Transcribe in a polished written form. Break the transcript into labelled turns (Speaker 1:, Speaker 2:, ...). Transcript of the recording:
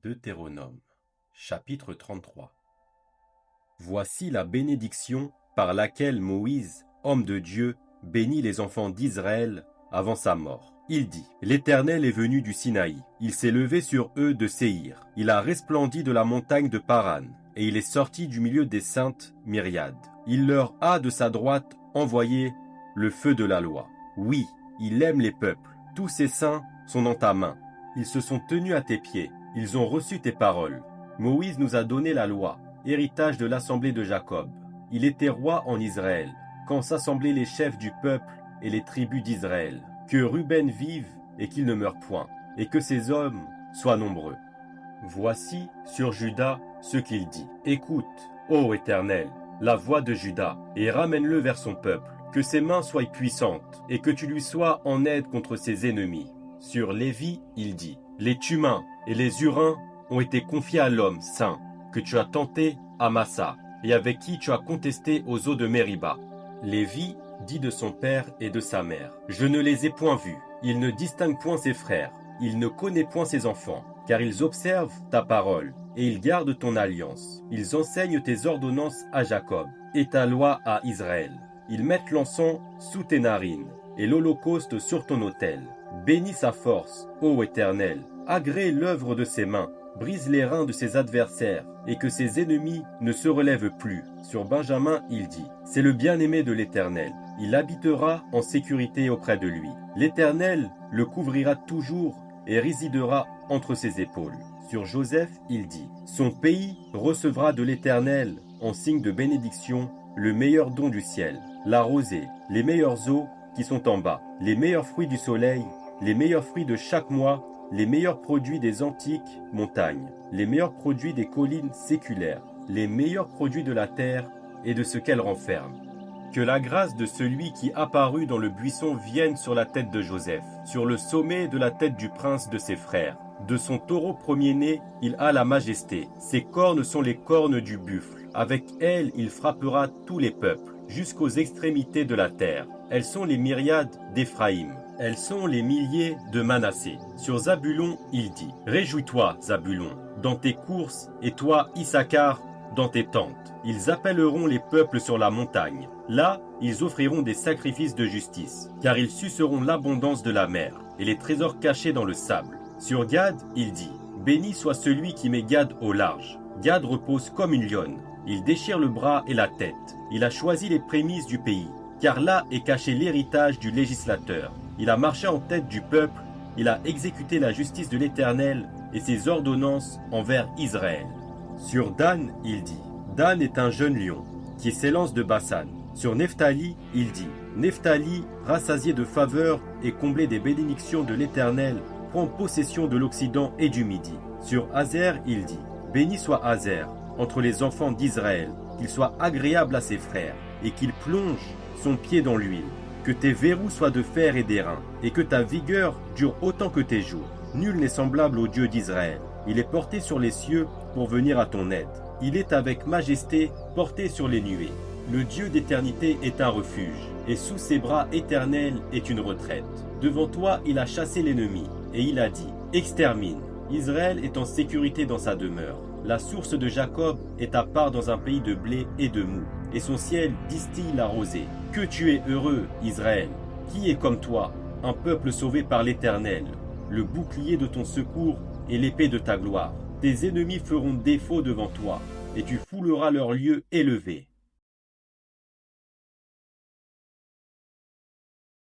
Speaker 1: Deutéronome, chapitre 33. Voici la bénédiction par laquelle Moïse, homme de Dieu, bénit les enfants d'Israël avant sa mort. Il dit: L'Éternel est venu du Sinaï, il s'est levé sur eux de Séhir, il a resplendi de la montagne de Paran, et il est sorti du milieu des saintes myriades. Il leur a de sa droite envoyé le feu de la loi. Oui, il aime les peuples, tous ses saints sont dans ta main. Ils se sont tenus à tes pieds, ils ont reçu tes paroles. Moïse nous a donné la loi, héritage de l'assemblée de Jacob. Il était roi en Israël, quand s'assemblaient les chefs du peuple et les tribus d'Israël. Que Ruben vive et qu'il ne meure point, et que ses hommes soient nombreux. Voici sur Juda ce qu'il dit. Écoute, ô Éternel, la voix de Juda, et ramène-le vers son peuple. Que ses mains soient puissantes, et que tu lui sois en aide contre ses ennemis. Sur Lévi, il dit: Les Thummins et les Hurins ont été confiés à l'homme saint, que tu as tenté à Massa, et avec qui tu as contesté aux eaux de Mériba. Lévi dit de son père et de sa mère: Je ne les ai point vus, il ne distingue point ses frères, il ne connaît point ses enfants, car ils observent ta parole, et ils gardent ton alliance. Ils enseignent tes ordonnances à Jacob, et ta loi à Israël. Ils mettent l'encens sous tes narines, et l'holocauste sur ton autel. Bénis sa force, ô Éternel, agrée l'œuvre de ses mains, brise les reins de ses adversaires, et que ses ennemis ne se relèvent plus. Sur Benjamin, il dit: C'est le bien-aimé de l'Éternel, il habitera en sécurité auprès de lui. L'Éternel le couvrira toujours et résidera entre ses épaules. Sur Joseph, il dit: Son pays recevra de l'Éternel, en signe de bénédiction, le meilleur don du ciel, la rosée, les meilleures eaux qui sont en bas, les meilleurs fruits du soleil, les meilleurs fruits de chaque mois, les meilleurs produits des antiques montagnes, les meilleurs produits des collines séculaires, les meilleurs produits de la terre et de ce qu'elle renferme. Que la grâce de celui qui apparut dans le buisson vienne sur la tête de Joseph, sur le sommet de la tête du prince de ses frères. De son taureau premier-né, il a la majesté. Ses cornes sont les cornes du buffle. Avec elles, il frappera tous les peuples, jusqu'aux extrémités de la terre. Elles sont les myriades d'Éphraïm. Elles sont les milliers de Manassé. Sur Zabulon, il dit: Réjouis-toi, Zabulon, dans tes courses, et toi, Issachar, dans tes tentes. Ils appelleront les peuples sur la montagne. Là, ils offriront des sacrifices de justice, car ils suceront l'abondance de la mer, et les trésors cachés dans le sable. Sur Gad, il dit: Béni soit celui qui met Gad au large. Gad repose comme une lionne. Il déchire le bras et la tête. Il a choisi les prémices du pays, car là est caché l'héritage du législateur. Il a marché en tête du peuple, il a exécuté la justice de l'Éternel et ses ordonnances envers Israël. Sur Dan, il dit: Dan est un jeune lion, qui s'élance de Bassan. Sur Nephtali, il dit: Nephtali, rassasié de faveur et comblé des bénédictions de l'Éternel, prend possession de l'Occident et du Midi. Sur Azer, il dit: Béni soit Azer entre les enfants d'Israël, qu'il soit agréable à ses frères, et qu'il plonge son pied dans l'huile. Que tes verrous soient de fer et d'airain, et que ta vigueur dure autant que tes jours. Nul n'est semblable au Dieu d'Israël. Il est porté sur les cieux pour venir à ton aide. Il est avec majesté porté sur les nuées. Le Dieu d'éternité est un refuge, et sous ses bras éternels est une retraite. Devant toi, il a chassé l'ennemi, et il a dit: Extermine. Israël est en sécurité dans sa demeure. La source de Jacob est à part dans un pays de blé et de mou, et son ciel distille la rosée. Que tu es heureux, Israël! Qui est comme toi, un peuple sauvé par l'Éternel, le bouclier de ton secours et l'épée de ta gloire. Tes ennemis feront défaut devant toi, et tu fouleras leur lieu élevé.